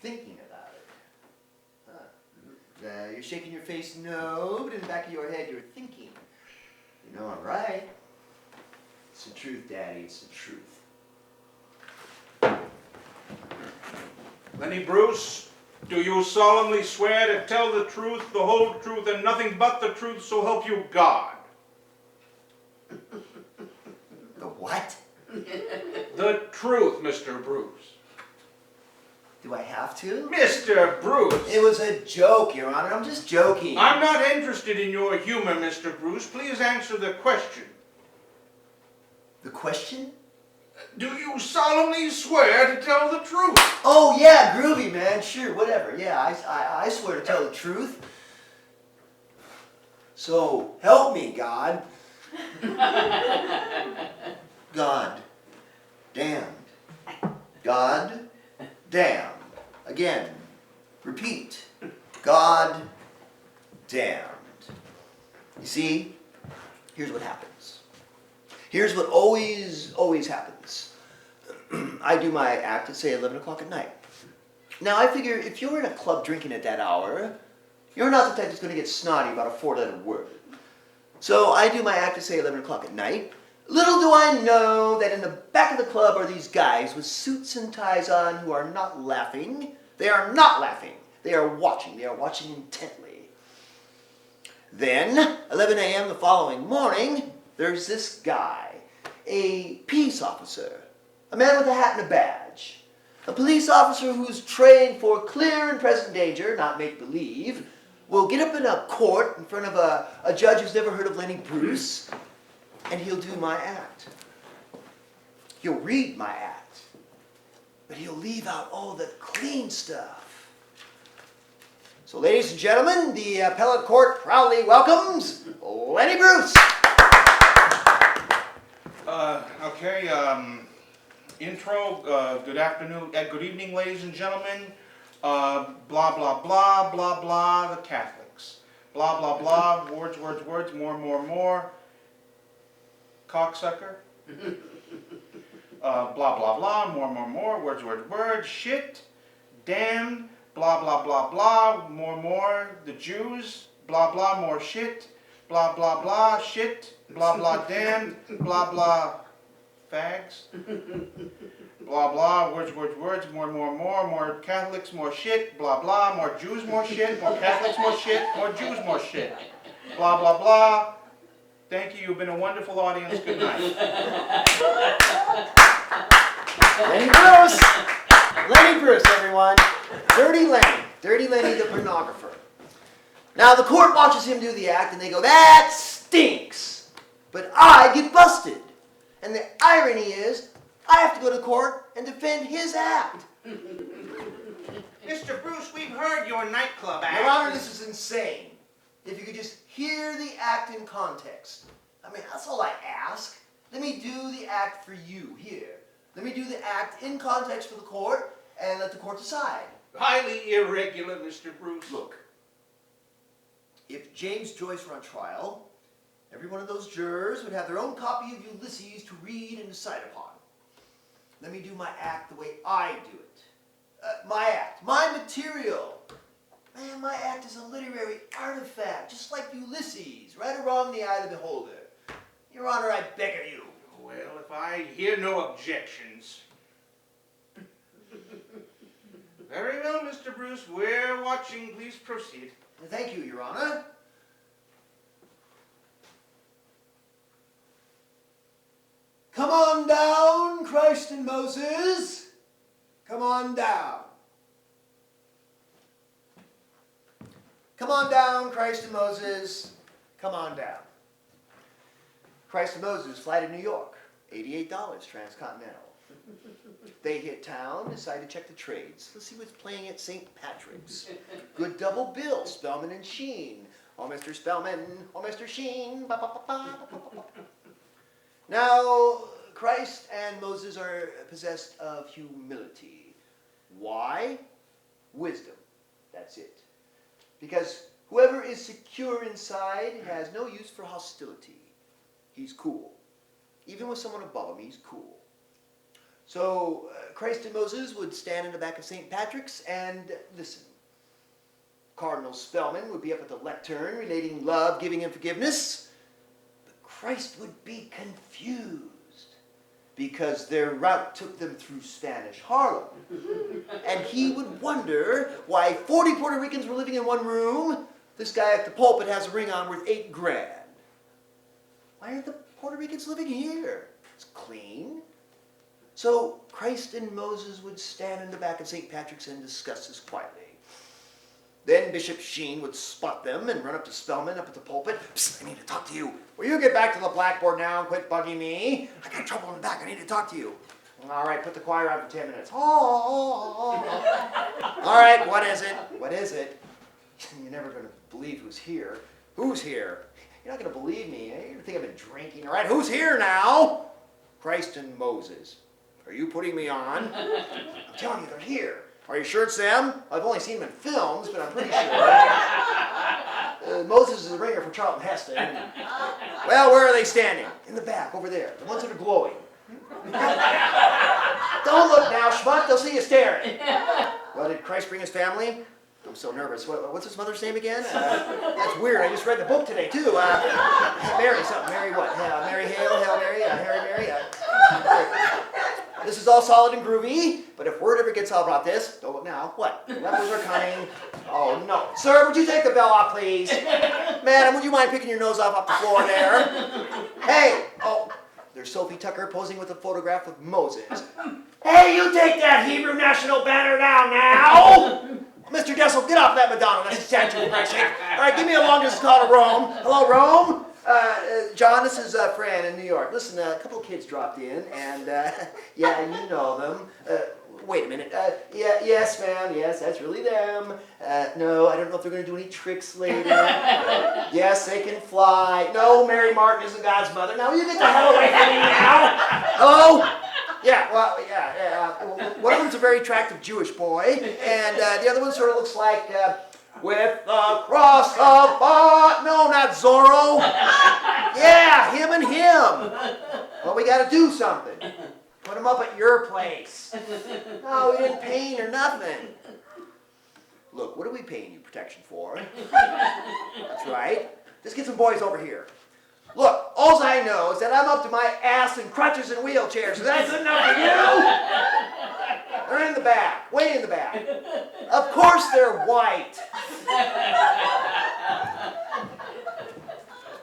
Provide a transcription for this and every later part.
thinking about it. You're shaking your face no, but in the back of your head you're thinking. You know I'm right. It's the truth, Daddy, it's the truth. Lenny Bruce, do you solemnly swear to tell the truth, the whole truth, and nothing but the truth, so help you God? The what? The truth, Mr. Bruce. Do I have to? Mr. Bruce! It was a joke, Your Honor. I'm just joking. I'm not interested in your humor, Mr. Bruce. Please answer the question. The question? Do you solemnly swear to tell the truth? Oh, yeah, groovy, man. Sure, whatever. Yeah, I swear to tell the truth. So, help me, God. God. Damned. God. Damned. Again. Repeat. God. Damned. You see, here's what happens. Here's what always happens. I do my act at, say, 11 o'clock at night. Now, I figure if you're in a club drinking at that hour, you're not the type that's going to get snotty about a 4-letter word. So I do my act at, say, 11 o'clock at night. Little do I know that in the back of the club are these guys with suits and ties on who are not laughing. They are not laughing. They are watching. They are watching intently. Then, 11 a.m. the following morning, there's this guy, a peace officer, a man with a hat and a badge, a police officer who's trained for clear and present danger, not make-believe, will get up in a court in front of a judge who's never heard of Lenny Bruce, and he'll do my act. He'll read my act, but he'll leave out all the clean stuff. So, ladies and gentlemen, the appellate court proudly welcomes Lenny Bruce. Okay, intro, good afternoon, good evening, ladies and gentlemen. Blah, blah, blah, blah, blah, the Catholics. Blah, blah, blah, words, more. Cocksucker. Blah, blah, blah, more, words, shit, damned, blah, blah, blah, blah, more, the Jews, blah, blah, more shit, blah, blah, blah, shit, blah, blah, damned, blah, blah, fags, blah, blah, words, more Catholics, more shit, blah, blah, more Jews, more shit, more Catholics, more shit, more Jews, more shit, blah, blah, blah. Thank you, you've been a wonderful audience, good night. Lenny Bruce, everyone. Dirty Lenny the pornographer. Now the court watches him do the act and they go, that stinks. But I get busted. And the irony is, I have to go to court and defend his act. Mr. Bruce, we've heard your nightclub act. Your Honor, this is insane. If you could just hear the act in context. I mean, that's all I ask. Let me do the act for you here. Let me do the act in context for the court and let the court decide. Highly irregular, Mr. Bruce. Look, if James Joyce were on trial, every one of those jurors would have their own copy of Ulysses to read and decide upon. Let me do my act the way I do it. My act, my material. Man, my act is a literary artifact, just like Ulysses, right or wrong, the eye of the beholder. Your Honor, I beg of you. Well, if I hear no objections. Very well, Mr. Bruce, we're watching. Please proceed. Thank you, Your Honor. Come on down, Christ and Moses. Come on down. Come on down, Christ and Moses. Come on down. Christ and Moses fly to New York. $88 transcontinental. They hit town, decide to check the trades. Let's see what's playing at St. Patrick's. Good double bill, Spellman and Sheen. Oh, Mr. Spellman, oh, Mr. Sheen. Ba, ba, ba, ba, ba, ba, ba. Now, Christ and Moses are possessed of humility. Why? Wisdom. That's it. Because whoever is secure inside has no use for hostility. He's cool. Even with someone above him, he's cool. So Christ and Moses would stand in the back of St. Patrick's and listen. Cardinal Spellman would be up at the lectern relating love, giving, and forgiveness. But Christ would be confused because their route took them through Spanish Harlem. And he would wonder why 40 Puerto Ricans were living in one room. This guy at the pulpit has a ring on worth $8 grand. Why aren't the Puerto Ricans living here? It's clean. So Christ and Moses would stand in the back of St. Patrick's and discuss this quietly. Then Bishop Sheen would spot them and run up to Spellman up at the pulpit. Psst, I need to talk to you. Will you get back to the blackboard now and quit bugging me? I got trouble in the back. I need to talk to you. All right, put the choir on for 10 minutes. Oh. All right, what is it? What is it? You're never going to believe who's here. Who's here? You're not going to believe me. You're going to think I've been drinking. All right, who's here now? Christ and Moses. Are you putting me on? I'm telling you, they're here. Are you sure it's them? I've only seen them in films, but I'm pretty sure. Moses is the ringer for Charlton Heston. Well, where are they standing? In the back, over there. The ones that are glowing. Don't look now, schmuck. They'll see you staring. Well, did Christ bring his family? I'm so nervous. What's his mother's name again? That's weird. I just read the book today, too. Mary something. Mary what? Mary Hale, Hail Mary, Harry Mary. This is all solid and groovy, but if word ever gets out about this, don't look now. What? The lepers are coming. Oh, no. Sir, would you take the bell off, please? Madam, would you mind picking your nose off the floor there? Hey! Oh, there's Sophie Tucker posing with a photograph of Moses. Hey, you take that Hebrew national banner down now! Mr. Dessel, get off that Madonna. That's a statue, for Christ's sake. All right, give me a long distance call to Rome. Hello, Rome? John, this is Fran in New York. Listen, a couple kids dropped in, and, yeah, you know them. Wait a minute. Yes, ma'am, yes, that's really them. No, I don't know if they're going to do any tricks later. Yes, they can fly. No, Mary Martin isn't God's mother. Now, you get the hell away from me now. Hello? Yeah, well, yeah. One of them's a very attractive Jewish boy, and the other one sort of looks like... with the cross of God. No, not Zorro. Yeah, him and him. Well, we got to do something. Put him up at your place. No, we didn't paint or nothing. Look, what are we paying you protection for? That's right. Just get some boys over here. Look, all I know is that I'm up to my ass in crutches and wheelchairs. Is that good enough for you? They're in the back, way in the back. Of course they're white.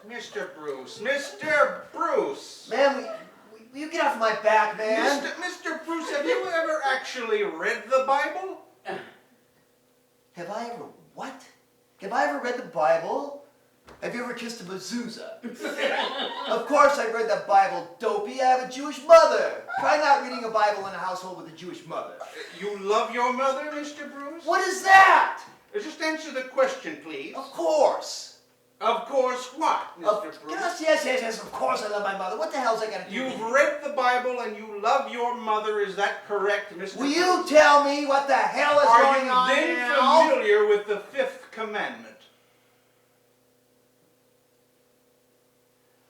Mr. Bruce, Mr. Bruce. Man, will you get off my back, man? Mr. Bruce, have you ever actually read the Bible? Have I ever what? Have I ever read the Bible? Have you ever kissed a mezuzah? Of course I've read the Bible, dopey. I have a Jewish mother. Try not reading a Bible in a household with a Jewish mother. You love your mother, Mr. Bruce? What is that? Just answer the question, please. Of course. Of course what, Mr. Bruce? Yes, of course I love my mother. What the hell's that got to do with You've it? read the Bible and you love your mother, is that correct, Mr. Will Bruce? you tell me what the hell is going on Are you then now? familiar with the fifth commandment?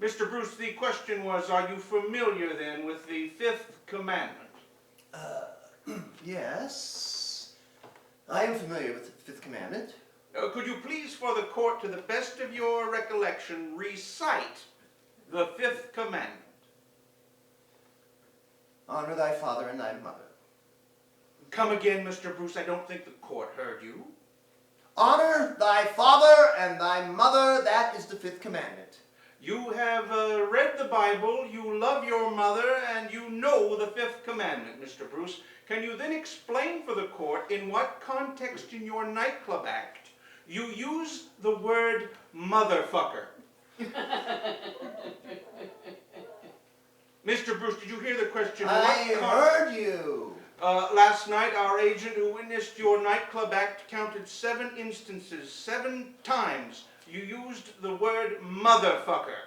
Mr. Bruce, the question was, are you familiar then with the fifth commandment? Yes. I am familiar with the fifth commandment. Could you please, for the court, to the best of your recollection, recite the fifth commandment? Honor thy father and thy mother. Come again, Mr. Bruce. I don't think the court heard you. Honor thy father and thy mother. That is the fifth commandment. You have read the Bible, you love your mother, and you know the fifth commandment, Mr. Bruce. Can you then explain for the court in what context in your nightclub act you use the word motherfucker? Mr. Bruce, did you hear the question? I heard you. Last night, our agent who witnessed your nightclub act counted 7 instances, 7 times. You used the word motherfucker.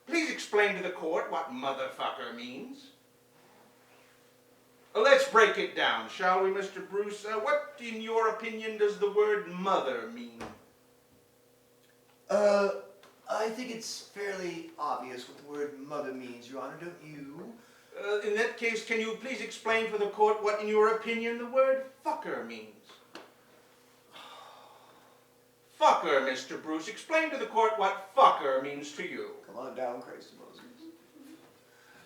Please explain to the court what motherfucker means. Let's break it down, shall we, Mr. Bruce? What, in your opinion, does the word mother mean? I think it's fairly obvious what the word mother means, Your Honor, don't you? In that case, can you please explain for the court what, in your opinion, the word fucker means? Fucker, Mr. Bruce. Explain to the court what fucker means to you. Come on down, Christ Moses.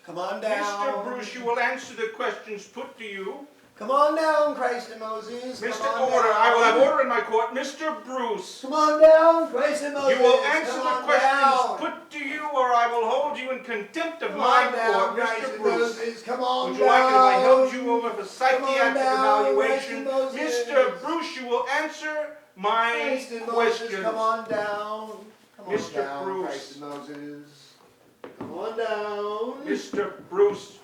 Come on down. Mr. Bruce, you will answer the questions put to you. Come on down, Christ and Moses. Mr. Order, I will have order in my court. Mr. Bruce. Come on down, Christ and Moses. You will answer the questions put to you, or I will hold you in contempt of my court, Mr. Bruce. Come on Would you like it if I held you over for psychiatric evaluation? Moses. Mr. Bruce, you will answer my questions. Come on down. Come on Mr. down, Bruce. Christ and Moses. Come on down. Mr. Bruce.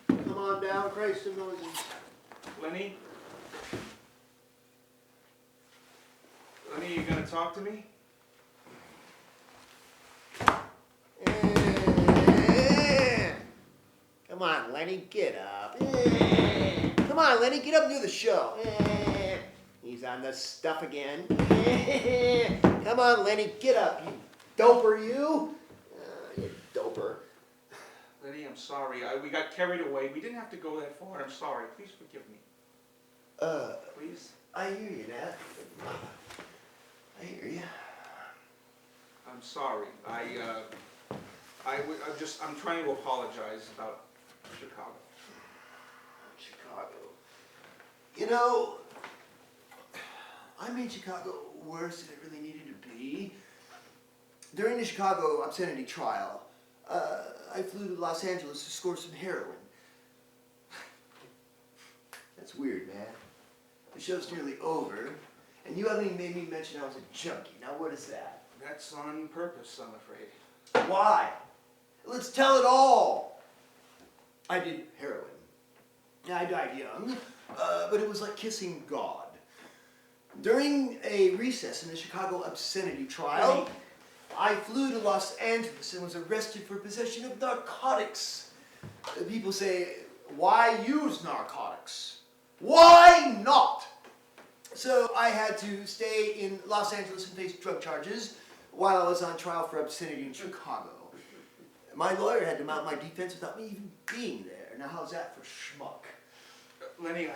Come on down, Christ and Moses. Lenny? Lenny, you gonna talk to me? Come on, Lenny, get up. Come on, Lenny, get up and do the show. He's on the stuff again. Come on, Lenny, get up, you doper, you. You doper. Lenny, I'm sorry. We got carried away. We didn't have to go that far. I'm sorry. Please forgive me. Please? I hear you, Nat. I hear you. I'm sorry. I'm trying to apologize about Chicago. Chicago. You know, I made Chicago worse than it really needed to be. During the Chicago obscenity trial, I flew to Los Angeles to score some heroin. That's weird, man. The show's nearly over, and you haven't even made me mention I was a junkie. Now what is that? That's on purpose, I'm afraid. Why? Let's tell it all. I did heroin. I died young, but it was like kissing God. During a recess in the Chicago obscenity trial, I flew to Los Angeles and was arrested for possession of narcotics. People say, why use narcotics? Why not? So I had to stay in Los Angeles and face drug charges while I was on trial for obscenity in Chicago. My lawyer had to mount my defense without me even being there. Now how's that for schmuck? Lenny,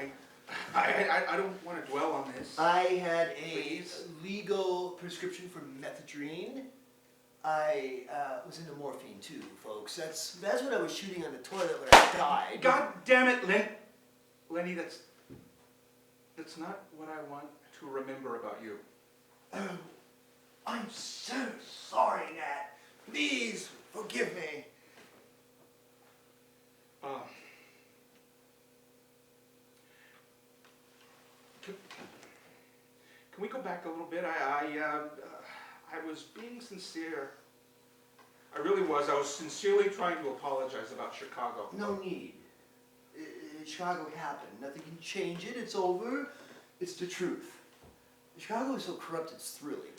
I don't want to dwell on this. I had a legal prescription for methadone. I was into morphine too, folks. That's what I was shooting on the toilet when I died. God damn it, Lenny, that's not what I want to remember about you. Oh, I'm so sorry, Nat. Please forgive me. Can we go back a little bit? I was being sincere. I really was. I was sincerely trying to apologize about Chicago. No need. Chicago happened. Nothing can change it. It's over. It's the truth. Chicago is so corrupt, it's thrilling.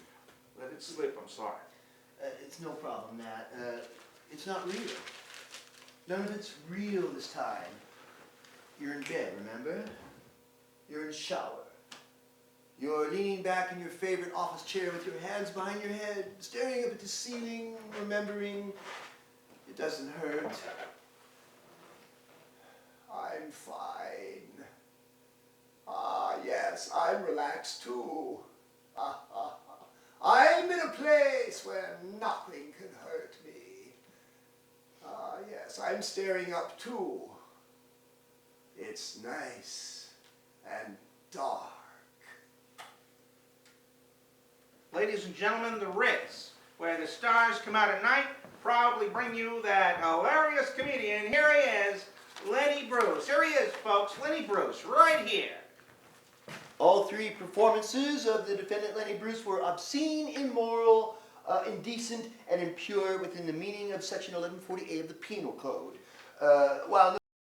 Let it slip. I'm sorry. It's no problem, Nat. It's not real. None of it's real this time. You're in bed, remember? You're in the shower. You're leaning back in your favorite office chair with your hands behind your head, staring up at the ceiling, remembering it doesn't hurt. I'm fine. Ah, yes, I'm relaxed too. I'm in a place where nothing can hurt me. Ah, yes, I'm staring up too. It's nice and dark. Ladies and gentlemen, the Ritz, where the stars come out at night, proudly bring you that hilarious comedian. Here he is, Lenny Bruce. Here he is, folks, Lenny Bruce, right here. All three performances of the defendant Lenny Bruce were obscene, immoral, indecent, and impure within the meaning of Section 1140A of the Penal Code. While